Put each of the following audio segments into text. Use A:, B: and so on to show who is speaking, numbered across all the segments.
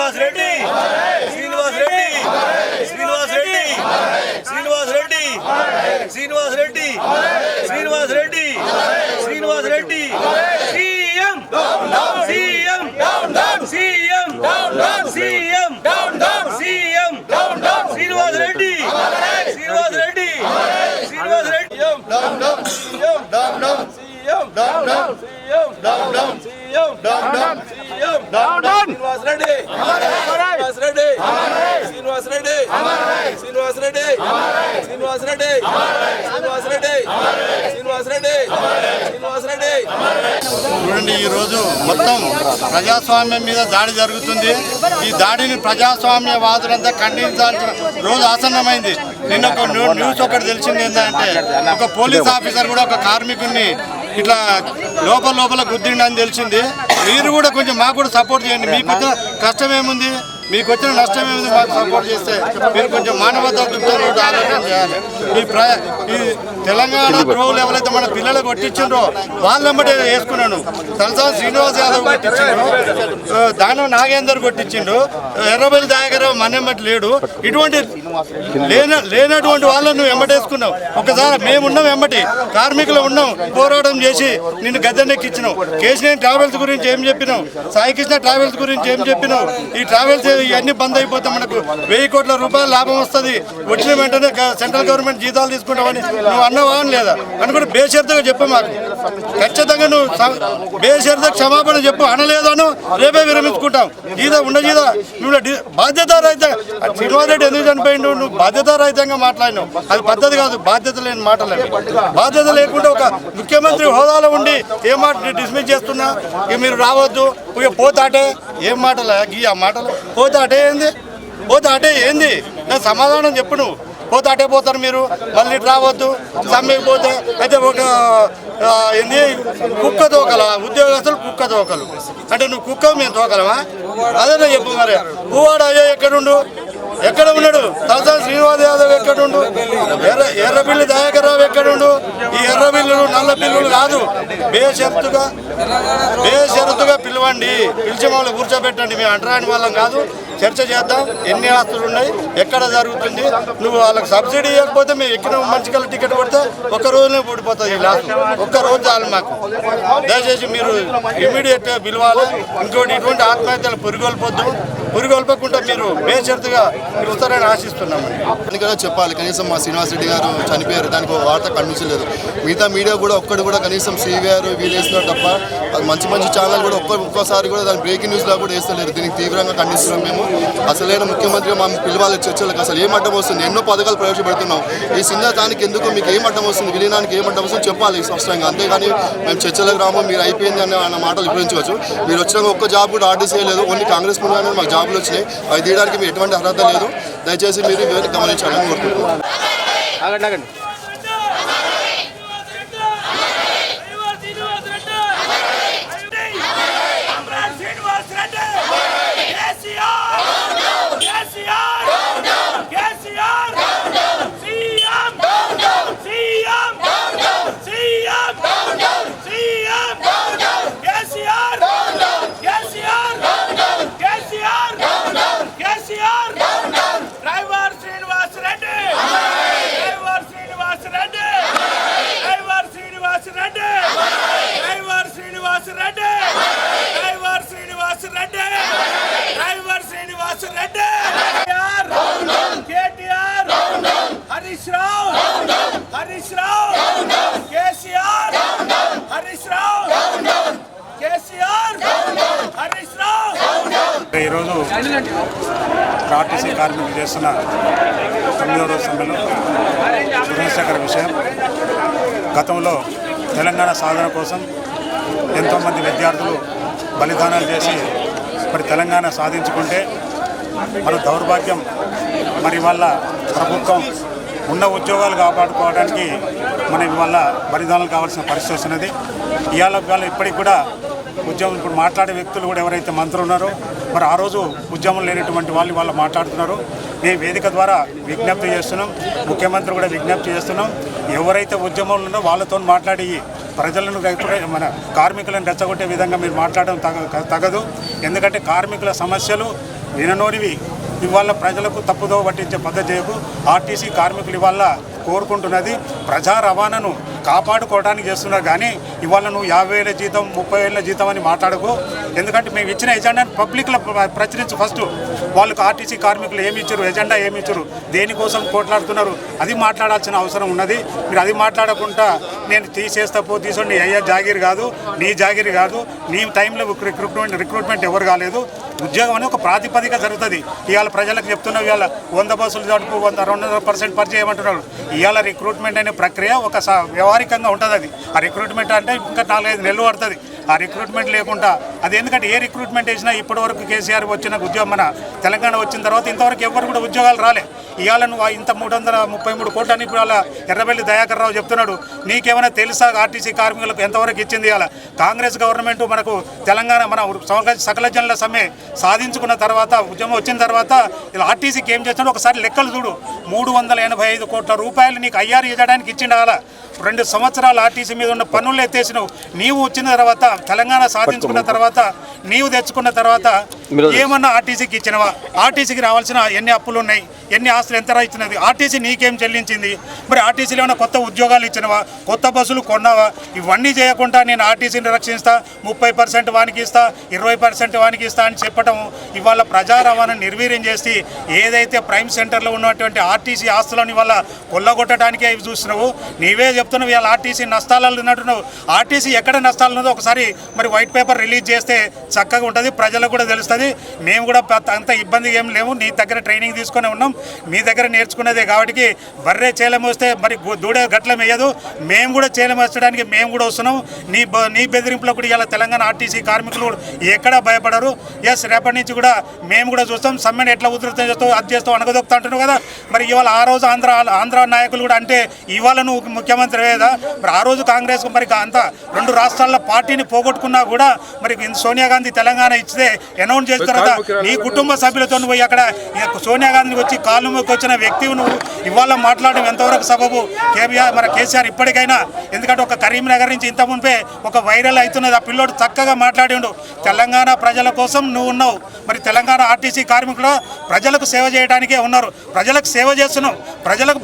A: Srinivas Reddy Srinivas Reddy Srinivas Reddy Srinivas Reddy Srinivas Reddy Srinivas Reddy Srinivas Reddy CM CM CM CM CM Srinivas Reddy Srinivas Reddy Srinivas Reddy Srinivas Reddy Srinivas Reddy Srinivas Reddy Srinivas Reddy Srinivas Reddy Srinivas Reddy Srinivas Reddy Srinivas Reddy.
B: చూడండి, ఈరోజు మొత్తం ప్రజాస్వామ్యం మీద దాడి జరుగుతుంది. ఈ దాడిని ప్రజాస్వామ్యవాదులంతా ఖండించాల్సిన రోజు ఆసన్నమైంది. నిన్న ఒక న్యూస్ ఒకటి తెలిసింది ఏంటంటే, ఒక పోలీస్ ఆఫీసర్ కూడా ఒక కార్మికుడిని ఇట్లా లోపల గుద్దిండని తెలిసింది. మీరు కూడా కొంచెం మాకు కూడా సపోర్ట్ చేయండి. మీకు వచ్చిన కష్టం ఏముంది, మీకు వచ్చిన నష్టం ఏముంది, మాకు సపోర్ట్ చేస్తే మీరు కొంచెం మానవత్వంతో ఆలోచన చేయాలి. ఈ తెలంగాణ ద్రోహులు ఎవరైతే మన పిల్లలు కొట్టించిండ్రో వాళ్ళమ్మటే వేసుకున్నాను. తలసాని శ్రీనివాస్ యాదవ్ కొట్టించిండు, దానం నాగేందర్ కొట్టించిండు, ఎర్రబెల్లి దయాకరావు మన్నెమ్మటి లేడు. ఇటువంటి లేనటువంటి వాళ్ళను వెంబటేసుకున్నావు. ఒకసారి మేమున్నాం వెంబటి, కార్మికులు ఉన్నాం, పోరాటం చేసి నిన్ను గద్దెనెక్కించినావు. కేసీఆర్ ట్రావెల్స్ గురించి ఏం చెప్పినావు, సాయికృష్ణ ట్రావెల్స్ గురించి ఏం చెప్పినావు. ఈ ట్రావెల్స్ ఇవన్నీ బంద్ అయిపోతే మనకు 1000 కోట్ల రూపాయలు లాభం వస్తుంది. వచ్చిన వెంటనే సెంట్రల్ గవర్నమెంట్ జీతాలు తీసుకుంటామని నువ్వు అన్నవా అని లేదా అని కూడా బేషరతుగా చెప్పు. మాకు ఖచ్చితంగా నువ్వు బేషరతుగా క్షమాపణ చెప్పు. అనలేదాను రేపే విరమించుకుంటాం. జీతా నువ్వు బాధ్యతారహితంగా శ్రీనివాస్ రెడ్డి ఎందుకు చనిపోయిండు, నువ్వు బాధ్యతారహితంగా మాట్లాడినావు. అది పద్ధతి కాదు, బాధ్యత లేని మాటలు. బాధ్యత లేకుండా ఒక ముఖ్యమంత్రి హోదాలో ఉండి ఏ మాట డిస్మిస్ చేస్తున్నా, ఇక మీరు రావద్దు, ఇక పోతాటే ఏం మాటలు ఆ మాటలు. పోతాటే ఏంది నేను సమాధానం చెప్పు. నువ్వు పోతాటే పోతారు మీరు, మళ్ళీ రావద్దు, సమ్మెకి పోతే అయితే ఒక ఏంది కుక్క తోకల ఉద్యోగస్తులు కుక్క తోకలు అంటే నువ్వు కుక్క మేము తోకలమా? అదే చెప్పు. మరి పువ్వాడు అయ్యో ఎక్కడ ఉన్నాడు? తలసాని శ్రీనివాస్ యాదవ్ ఎక్కడుండు? ఎర్రబిల్లి దయాకర్రావు ఎక్కడుండు? ఈ ఎర్ర బిల్లులు నల్ల బిల్లులు కాదు, బేషరతుగా పిలవండి, పిలిచి మమ్మల్ని కూర్చోబెట్టండి. మేము అంటరాని వాళ్ళం కాదు, చర్చ చేద్దాం. ఎన్ని ఆస్తులు ఉన్నాయి, ఎక్కడ జరుగుతుంది. నువ్వు వాళ్ళకి సబ్సిడీ ఇవ్వకపోతే మేము ఎక్కిన మంచికల టికెట్ కొడితే ఒక్క రోజునే ఊడిపోతుంది. ఈ లాస్ట్ ఒక్క రోజు చాలు మాకు. దయచేసి మీరు ఇమీడియట్గా పిలవాలి. ఇంకోటి ఇటువంటి ఆత్మహత్యలు పురిగొల్పకుండా మీరు బేషరతుగా పిలుస్తారని ఆశిస్తున్నాము.
C: కదా చెప్పాలి. కనీసం మా శ్రీనివాస్ రెడ్డి గారు చనిపోయారు, దానికి వార్త ఖండించలేదు. మిగతా మీడియా కూడా ఒక్కడు కూడా కనీసం CVR వీళ్ళు వేస్తున్నారు తప్ప మంచి ఛానల్ కూడా ఒక్కోసారి కూడా దాని బ్రేకింగ్ న్యూస్లో కూడా వేస్తలేరు. దీనికి తీవ్రంగా ఖండిస్తున్నాం మేము. అసలైన ముఖ్యమంత్రిగా మా పిలవాలి చర్చలకు. అసలు ఏం అడ్డం వస్తుంది? ఎన్నో పథకాలు ప్రవేశపెడుతున్నాం. ఈ దానికి ఎందుకు మీకు ఏం అడ్డం వస్తుంది, విలీనానికి ఏం అడ్డం వస్తుంది చెప్పాలి స్పష్టంగా. అంతేగాని మేము చర్చలకు రాము, మీరు అయిపోయింది అన్న మాటలు వివరించవచ్చు. మీరు వచ్చినాక ఒక్క జాబ్ కూడా ఆర్డర్ చేయలేదు. ఓన్లీ కాంగ్రెస్ ముందుగానే మాకు జాబులు వచ్చినాయి. అవి తీయడానికి మీకు ఎటువంటి అర్హత లేదు. దయచేసి మీరు గమనించాలని కోరుకుంటున్నాను.
D: ఈరోజు ఆర్టీసీ కార్మికులు చేస్తున్న 9వ రోజు సమ్మెలో దురదృష్టకర విషయం. గతంలో తెలంగాణ సాధన కోసం ఎంతోమంది విద్యార్థులు బలిదానాలు చేసి మరి తెలంగాణ సాధించుకుంటే మన దౌర్భాగ్యం మరి వల్ల ప్రభుత్వం ఉన్న ఉద్యోగాలు కాపాడుకోవడానికి మన ఇవాళ బలిదానాలు కావాల్సిన పరిస్థితి వస్తున్నది. ఇవాళ ఇప్పటికి కూడా ఉద్యమం ఇప్పుడు మాట్లాడే వ్యక్తులు కూడా ఎవరైతే మంత్రులు ఉన్నారో మరి ఆ రోజు ఉద్యమం లేనటువంటి వాళ్ళు మాట్లాడుతున్నారు. మేము వేదిక ద్వారా విజ్ఞప్తి చేస్తున్నాం, ముఖ్యమంత్రి కూడా విజ్ఞప్తి చేస్తున్నాం. ఎవరైతే ఉద్యమంలో ఉన్నారో వాళ్ళతో మాట్లాడి ప్రజలను మన కార్మికులను రెచ్చగొట్టే విధంగా మీరు మాట్లాడడం తగదు. ఎందుకంటే కార్మికుల సమస్యలు విననోనివి ఇవాళ ప్రజలకు తప్పుదో పట్టించే పద్ధతి చేయకు. ఆర్టీసీ కార్మికులు ఇవాళ కోరుకుంటున్నది ప్రజా రవాణాను కాపాడుకోవడానికి చేస్తున్నారు. కానీ ఇవాళ నువ్వు 50,000 జీతం 30,000 జీతం అని మాట్లాడకు. ఎందుకంటే మేము ఇచ్చిన ఎజెండాని పబ్లిక్లో ప్రచురించు. ఫస్ట్ వాళ్ళకు ఆర్టీసీ కార్మికులు ఏమి ఇచ్చారు, ఎజెండా ఏమి ఇచ్చారు, దేనికోసం కొట్లాడుతున్నారు, అది మాట్లాడాల్సిన అవసరం ఉన్నది. మీరు అది మాట్లాడకుండా నేను తీసేస్తా తీసుకోండి, అయ్యా జాగిరి కాదు, నీ జాగిరి కాదు, నీ టైంలో రిక్రూట్మెంట్ ఎవరు కాలేదు. ఉద్యోగం అని ఒక ప్రాతిపదిక జరుగుతుంది. ఇవాళ ప్రజలకు చెప్తున్నావు, ఇవాళ 100 బస్సులు జడుపు 200% పని చేయమంటున్నారు. ఇవాళ రిక్రూట్మెంట్ అనే ప్రక్రియ ఒక వ్యవహారికంగా ఉంటుంది. అది ఆ రిక్రూట్మెంట్ అంటే ఇంకా 4-5 నెలలు పడుతుంది. ఆ రిక్రూట్మెంట్ లేకుండా అది ఎందుకంటే ఏ రిక్రూట్మెంట్ వేసినా ఇప్పటివరకు కేసీఆర్ వచ్చిన ఉద్యోగం మన తెలంగాణ వచ్చిన తర్వాత ఇంతవరకు ఎవరు కూడా ఉద్యోగాలు రాలే. ఇవాళ నువ్వు ఇంత 333 కోట్లు అని ఇప్పుడు వాళ్ళ ఎర్రబెల్లి దయాకర్ రావు చెప్తున్నాడు. నీకేమైనా తెలుసా ఆర్టీసీ కార్మికులకు ఎంతవరకు ఇచ్చింది? ఇవాళ కాంగ్రెస్ గవర్నమెంట్ మనకు తెలంగాణ మన సకల జనుల సమ్మె సాధించుకున్న తర్వాత ఉద్యమం వచ్చిన తర్వాత ఇలా ఆర్టీసీకి ఏం చేస్తున్నాడు ఒకసారి లెక్కలు చూడు. 385 కోట్ల రూపాయలు నీకు ఐఆర్ ఇవ్వడానికి ఇచ్చిండు. అలా 2 సంవత్సరాలు ఆర్టీసీ మీద ఉన్న పన్నులు ఎత్తేసినావు. నీవు వచ్చిన తర్వాత తెలంగాణ సాధించుకున్న తర్వాత నీవు తెచ్చుకున్న తర్వాత ఏమన్నా ఆర్టీసీకి ఇచ్చినవా? ఆర్టీసీకి రావాల్సిన ఎన్ని అప్పులు ఉన్నాయి, ఎన్ని ఆస్తులు ఎంత ఇచ్చినది, ఆర్టీసీ నీకేం చెల్లించింది? మరి ఆర్టీసీలో ఏమైనా కొత్త ఉద్యోగాలు ఇచ్చినవా, కొత్త బస్సులు కొన్నావా? ఇవన్నీ చేయకుండా నేను ఆర్టీసీని రక్షిస్తా, 30% వానికి ఇస్తా, 20% వానికి ఇస్తా అని చెప్పడం ఇవాళ ప్రజా రవాణా నిర్వీర్యం చేసి ఏదైతే ప్రైమ్ సెంటర్లో ఉన్నటువంటి ఆర్టీసీ ఆస్తులను ఇవాళ కొల్లగొట్టడానికే ఇవి చూస్తున్నావు. నీవే చెప్తున్నావు ఇవాళ ఆర్టీసీ నష్టాలు ఉన్నట్టున్నావు. ఆర్టీసీ ఎక్కడ నష్టాలు ఉన్నదో ఒకసారి మరి వైట్ పేపర్ రిలీజ్ చేస్తే చక్కగా ఉంటుంది, ప్రజలకు కూడా తెలుస్తుంది. మేము కూడా అంత ఇబ్బంది ఏం లేవు, నీ దగ్గర ట్రైనింగ్ తీసుకునే ఉన్నాం, మీ దగ్గర నేర్చుకునేదే. కాబట్టి బర్రె చేలం వస్తే మరి దూడే గట్ల వేయదు, మేము కూడా చేలం వచ్చడానికి మేము కూడా వస్తున్నాం. నీ బెదిరింపులో కూడా ఇలా తెలంగాణ ఆర్టీసీ కార్మికులు ఎక్కడా భయపడరు. ఎస్, రేపటి నుంచి కూడా మేము కూడా చూస్తాం. సమ్మెను ఎట్లా ఉధృతం చేస్తావు, అది చేస్తావు, అనగదొక్కుతా అంటున్నావు కదా. మరి ఇవాళ ఆ రోజు ఆంధ్ర నాయకులు కూడా అంటే ఇవాళ నువ్వు ముఖ్యమంత్రి అయ్యేదా? మరి ఆ రోజు కాంగ్రెస్ మరి అంతా 2 రాష్ట్రాల్లో పార్టీని పోగొట్టుకున్నా కూడా మరి సోనియా గాంధీ తెలంగాణ ఇచ్చితే అనౌన్స్ చేస్తారు కదా. నీ కుటుంబ సభ్యులతో నువ్వు అక్కడ సోనియా గాంధీకి వచ్చి కాళ్ళు మొక్కి వచ్చిన వ్యక్తివి నువ్వు ఇవాళ మాట్లాడడం ఎంతవరకు సబబు? కేసీఆర్ ఇప్పటికైనా, ఎందుకంటే ఒక కరీంనగర్ నుంచి ఇంత మునిపే ఒక వైరల్ అవుతున్నది, ఆ పిల్లోడు చక్కగా మాట్లాడిండు. తెలంగాణ ప్రజల కోసం నువ్వు ఉన్నావు. మరి తెలంగాణ ఆర్టీసీ కార్మికులు ప్రజలకు సేవ చేయడానికే ఉన్నారు. ప్రజలకు సేవ చేస్తున్నావు. ప్రజలకు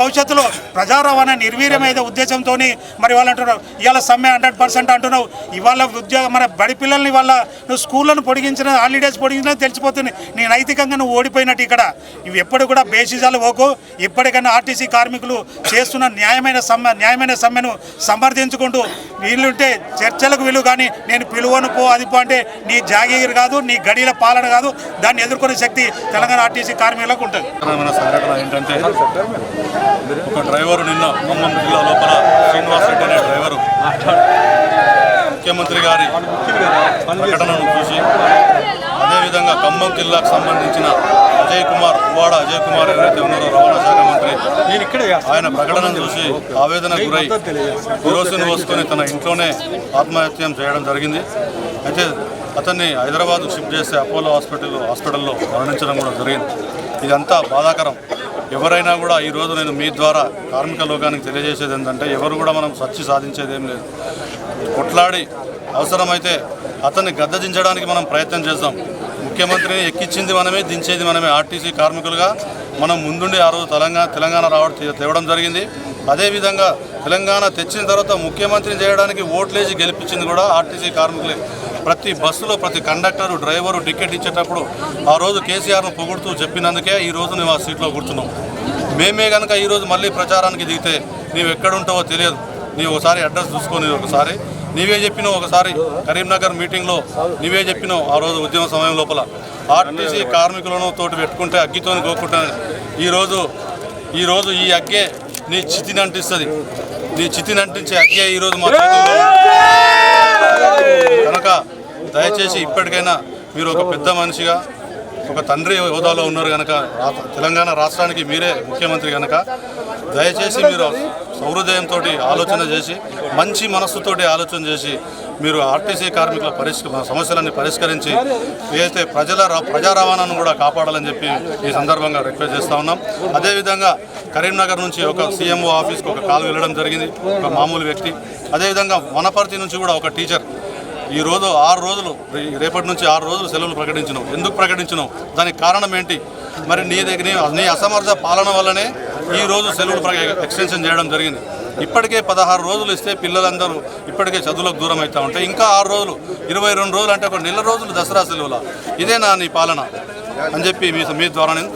D: భవిష్యత్తులో ప్రజా రవాణా నిర్వీర్యమైన ఉద్దేశంతో మరి వాళ్ళు అంటున్నారు ఇవాళ సమ్మె 100% అంటున్నావు. ఇవాళ ఉద్యోగం మన బడి పిల్లల్ని వాళ్ళ నువ్వు స్కూళ్ళను పొడిగించిన, హాలిడేస్ పొడిగించినా తెలిసిపోతుంది నీ నైతికంగా నువ్వు ఓడిపోయినట్టు. ఇక్కడ ఇవి ఎప్పుడు కూడా బేసిజాలు పోకు. ఇప్పటికైనా ఆర్టీసీ కార్మికులు చేస్తున్న న్యాయమైన సమ్మెను సమర్థించుకుంటూ వీళ్ళుంటే చర్చలకు వీలు, కానీ నేను పిలువను పో అది పో అంటే నీ జాగీర్ కాదు, నీ గడిల పాలన కాదు. దాన్ని ఎదుర్కొనే శక్తి తెలంగాణ ఆర్టీసీ కార్మికులకు ఉంటుంది.
E: ఏంటంటే ఒక డ్రైవరు నిన్న ఖమ్మం జిల్లా లోపల శ్రీనివాస్ రెడ్డి అనే డ్రైవరు ముఖ్యమంత్రి గారి ప్రకటనను చూసి, అదేవిధంగా ఖమ్మం జిల్లాకు సంబంధించిన ఉవ్వాడ అజయ్ కుమార్ ఎవరైతే ఉన్నారో రవాణా శాఖ మంత్రి, ఆయన ప్రకటనను చూసి ఆవేదన గురై కిరోసిన్ పోసుకొని తన ఇంట్లోనే ఆత్మహత్యం చేయడం జరిగింది. అయితే అతన్ని హైదరాబాద్కు షిఫ్ట్ చేస్తే అపోలో హాస్పిటల్లో మరణించడం కూడా జరిగింది. ఇదంతా బాధాకరం. ఎవరైనా కూడా ఈరోజు నేను మీ ద్వారా కార్మిక లోకానికి తెలియజేసేది ఏంటంటే ఎవరు కూడా మనం సచ్చి సాధించేది ఏం లేదు. కొట్లాడి అవసరమైతే అతన్ని గద్దెదించడానికి మనం ప్రయత్నం చేద్దాం. ముఖ్యమంత్రిని ఎక్కించింది మనమే, దించేది మనమే. ఆర్టీసీ కార్మికులుగా మనం ముందుండి ఆ రోజు తెలంగాణ తేవడం జరిగింది. అదేవిధంగా తెలంగాణ తెచ్చిన తర్వాత ముఖ్యమంత్రిని చేయడానికి ఓట్లేసి గెలిపించింది కూడా ఆర్టీసీ కార్మికులే. ప్రతి బస్సులో ప్రతి కండక్టరు, డ్రైవరు టికెట్ ఇచ్చేటప్పుడు ఆ రోజు కేసీఆర్ను పొగుడుతూ చెప్పినందుకే ఈరోజు నువ్వు ఆ సీట్లో కూర్చున్నావు. మేమే కనుక ఈరోజు మళ్ళీ ప్రచారానికి దిగితే నీవు ఎక్కడుంటావో తెలియదు. నీవు ఒకసారి అడ్రస్ చూసుకొని ఒకసారి నీవే చెప్పినావు. ఒకసారి కరీంనగర్ మీటింగ్లో నీవే చెప్పినావు ఆ రోజు ఉద్యమ సమయం లోపల ఆర్టీసీ కార్మికులను తోటి పెట్టుకుంటే అగ్గితోని గోక్కుంటాను. ఈరోజు ఈ అగ్గే నీ చితిని అంటిస్తుంది. నీ చితిని అంటించే అగ్గే ఈరోజు మా చేతుల్లో కనుక దయచేసి ఇప్పటికైనా మీరు ఒక పెద్ద మనిషిగా, ఒక తండ్రి హోదాలో ఉన్నారు కనుక, తెలంగాణ రాష్ట్రానికి మీరే ముఖ్యమంత్రి కనుక దయచేసి మీరు సౌహృదయంతో ఆలోచన చేసి, మంచి మనస్సుతోటి ఆలోచన చేసి మీరు ఆర్టీసీ కార్మికుల సమస్యలన్నీ పరిష్కరించి ఏదైతే ప్రజా రవాణాను కూడా కాపాడాలని చెప్పి ఈ సందర్భంగా రిక్వెస్ట్ చేస్తూ ఉన్నాం. అదేవిధంగా కరీంనగర్ నుంచి ఒక సీఎంఓ ఆఫీస్కి ఒక కాల్ వెళ్ళడం జరిగింది, ఒక మామూలు వ్యక్తి. అదేవిధంగా వనపర్తి నుంచి కూడా ఒక టీచర్ ఈరోజు 6 రోజులు, రేపటి నుంచి 6 రోజులు సెలవులు ప్రకటించినావు. ఎందుకు ప్రకటించినావు? దానికి కారణం ఏంటి? మరి నీ అసమర్థ పాలన వల్లనే ఈరోజు సెలవులు ఎక్స్టెన్షన్ చేయడం జరిగింది. ఇప్పటికే 16 రోజులు ఇస్తే పిల్లలందరూ ఇప్పటికే చదువులకు దూరం అవుతూ ఉంటాయి. ఇంకా 6 రోజులు, 22 రోజులు అంటే ఒక నెల రోజులు దసరా సెలవుల. ఇదేనా నీ పాలన అని చెప్పి మీ ద్వారా నేను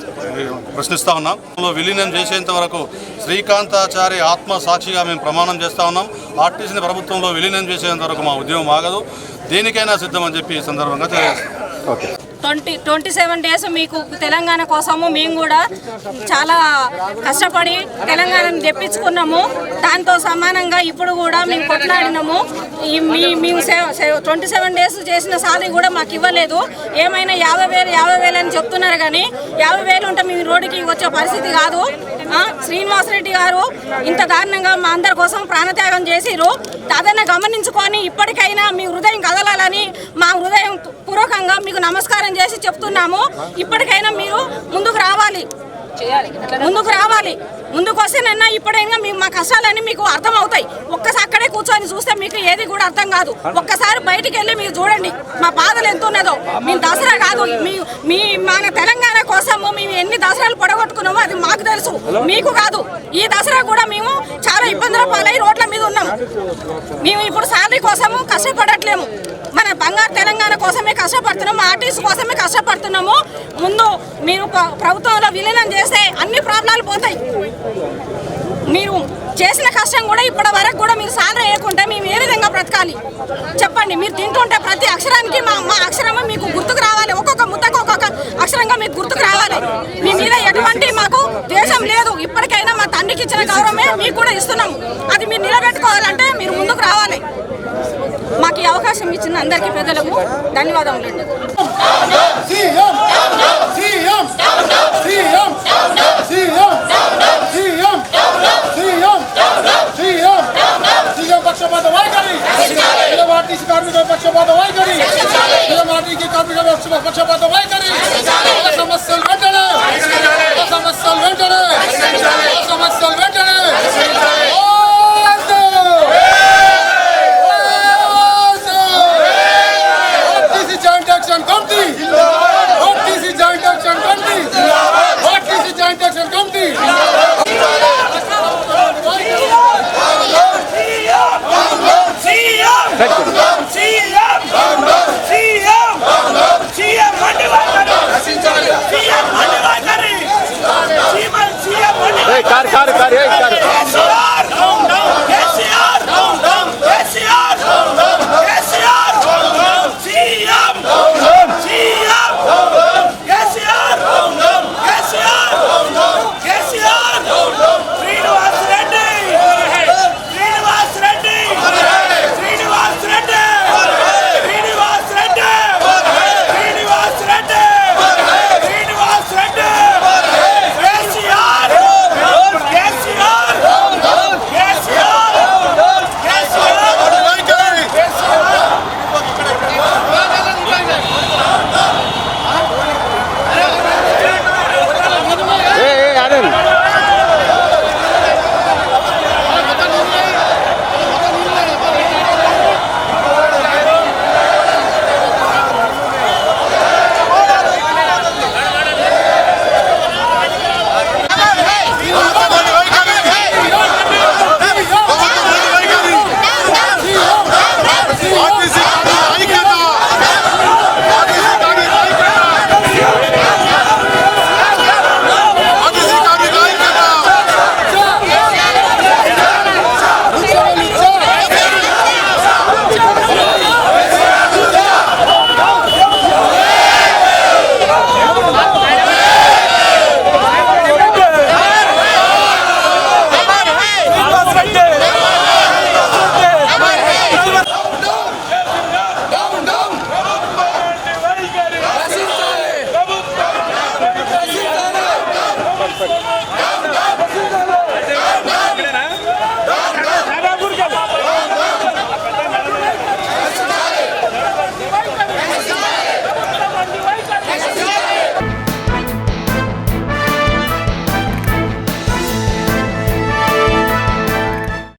E: ప్రశ్నిస్తూ ఉన్నాం. విలీనం చేసేంత వరకు శ్రీకాంతాచారి ఆత్మ సాక్షిగా మేము ప్రమాణం చేస్తూ ఉన్నాం. ఆర్టీసీని ప్రభుత్వంలో విలీనం చేసేంత వరకు మా ఉద్యమం ఆగదు, దేనికైనా సిద్ధమని చెప్పి ఈ సందర్భంగా తెలియజేస్తాం.
F: 27 డేస్ మీకు తెలంగాణ కోసము మేము కూడా చాలా కష్టపడి తెలంగాణను తెప్పించుకున్నాము. దాంతో సమానంగా ఇప్పుడు కూడా మేము కొట్లాడినాము. మేము 27 డేస్ చేసిన సాధి కూడా మాకు ఇవ్వలేదు. ఏమైనా 50,000 అని చెప్తున్నారు, కానీ 50,000 ఉంటే మేము రోడ్డుకి వచ్చే పరిస్థితి కాదు. శ్రీనివాసరెడ్డి గారు ఇంత దారుణంగా మా అందరి కోసం ప్రాణత్యాగం చేసిరు. అదన్నా గమనించుకొని ఇప్పటికైనా మీ హృదయం కదలాలని మా హృదయం పూర్వకంగా మీకు నమస్కారం చేసి చెప్తున్నాము. ఇప్పటికైనా మీరు ముందుకు రావాలి. ముందుకు వస్తేనన్నా ఇప్పుడైనా మా కష్టాలన్నీ మీకు అర్థమవుతాయి. ఒక్కసారి అక్కడే కూర్చొని చూస్తే మీకు ఏది కూడా అర్థం కాదు. ఒక్కసారి బయటికి వెళ్ళి మీరు చూడండి మా బాధలు ఎంత ఉన్నదో. మేము దసరా కాదు, మన తెలంగాణ కోసము మేము ఎన్ని దసరాలు పొడగొట్టుకున్నామో అది మాకు తెలుసు, మీకు కాదు. ఈ దసరా కూడా మేము చాలా ఇబ్బందుల పాలై రోడ్ల మీద ఉన్నాం. మేము ఇప్పుడు శాలరీ కోసము కష్టపడట్లేము, మన బంగారు తెలంగాణ కోసమే కష్టపడుతున్నాము, ఆర్టీసీ కోసమే కష్టపడుతున్నాము. ముందు మీరు ప్రభుత్వంలో విలీనం చేస్తే అన్ని ప్రాబ్లాలు పోతాయి. మీరు చేసిన కష్టం కూడా ఇప్పటి వరకు కూడా మీరు సాధన వేయకుంటే మేము ఏ విధంగా బ్రతకాలి చెప్పండి. మీరు తింటుంటే ప్రతి అక్షరానికి మా అక్షరము మీకు గుర్తుకు రావాలి. ఒక్కొక్క ముద్దకు ఒక్కొక్క అక్షరంగా మీకు గుర్తుకు రావాలి. మీ మీద ఎటువంటి మాకు ద్వేషం లేదు. ఇప్పటికైనా మా తండ్రికి ఇచ్చిన గౌరవమే మీకు కూడా ఇస్తున్నాము. అది మీరు నిలబెట్టుకోవాలంటే మీరు ముందుకు రావాలి. మాకు ఈ అవకాశం ఇచ్చిన అందరికీ పెద్దలకు ధన్యవాదములు.
G: కార్మిక పక్షపాత వైఖరి